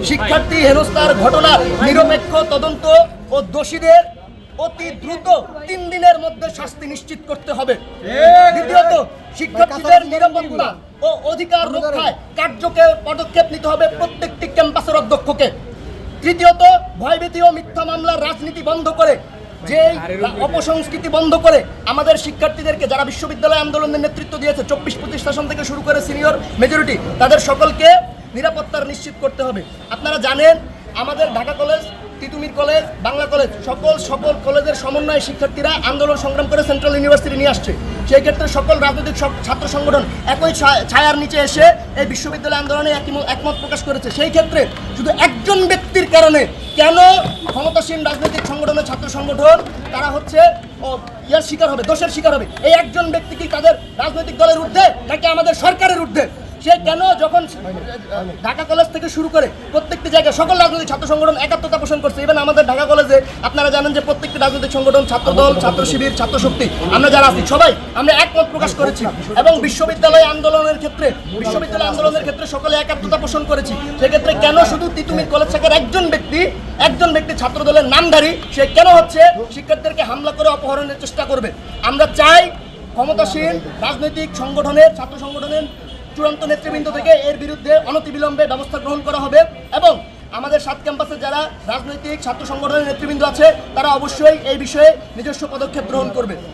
শিক্ষার্থী হেনস্থার ঘটনার নিরপেক্ষ তদন্ত ও দোষীদের অতি দ্রুত 3 দিনের মধ্যে শাস্তি নিশ্চিত করতে হবে। দ্বিতীয়ত, শিক্ষার্থীদের নিরাপত্তা ও অধিকার রক্ষায় কার্যকর পদক্ষেপ নিতে হবে প্রত্যেকটি ক্যাম্পাসের অধ্যক্ষকে। তৃতীয়ত, ভয়ভীতি ও মিথ্যা মামলার রাজনীতি বন্ধ করে যে অপসংস্কৃতি বন্ধ করে আমাদের শিক্ষার্থীদেরকে যারা বিশ্ববিদ্যালয় আন্দোলনের নেতৃত্ব দিয়েছে 24-25 শাসন থেকে শুরু করে সিনিয়র মেজরিটি, তাদের সকলকে নিরাপত্তার নিশ্চিত করতে হবে। আপনারা জানেন আমাদের Dhaka college, Titumir college, Bangla college সকল কলেজের সমন্বয়ে শিক্ষার্থীরা আন্দোলন সংগ্রাম করে সেন্ট্রাল ইউনিভার্সিটি নিয়ে আসছে। সেই ক্ষেত্রে সকল রাজনৈতিক ছাত্র সংগঠন একই ছায়ার নিচে এসে এই বিশ্ববিদ্যালয় আন্দোলনে একমত প্রকাশ করেছে। সেই ক্ষেত্রে শুধু একজন ব্যক্তির কারণে কেন ক্ষমতাসীন রাজনৈতিক সংগঠনের ছাত্র সংগঠন তারা হচ্ছে ইয়ার শিকার হবে, দোষের শিকার হবে? এই একজন ব্যক্তি কি তাদের রাজনৈতিক দলের ঊর্ধ্বে নাকি আমাদের সরকারের ঊর্ধ্বে? সে কেন যখন ঢাকা কলেজ থেকে শুরু করে প্রত্যেকটি জায়গায় সকল রাজনৈতিক ছাত্র সংগঠন একাত্মতা পোষণ করছে। ইভেন আমাদের ঢাকা কলেজে আপনারা জানেন যে প্রত্যেকটি রাজনৈতিক সংগঠন, ছাত্রদল, ছাত্র শিবির, ছাত্র শক্তি, আমরা যারা আছি সবাই আমরা একমত প্রকাশ করেছি এবং বিশ্ববিদ্যালয় আন্দোলনের ক্ষেত্রে সকলে একাত্মতা পোষণ করেছি। সেক্ষেত্রে কেন শুধু তিতুমির কলেজ শাখার একজন ব্যক্তি ছাত্রদলের নামধারী সে কেন হচ্ছে শিক্ষার্থীদেরকে হামলা করে অপহরণের চেষ্টা করবে? আমরা চাই ক্ষমতাসীন রাজনৈতিক সংগঠনের, ছাত্র সংগঠনের চূড়ান্ত নেতৃবৃন্দ থেকে এর বিরুদ্ধে অনতিবিলম্বে ব্যবস্থা গ্রহণ করা হবে এবং আমাদের 7 ক্যাম্পাসে যারা রাজনৈতিক ছাত্র সংগঠনের নেতৃবৃন্দ আছে তারা অবশ্যই এই বিষয়ে নিজস্ব পদক্ষেপ গ্রহণ করবে।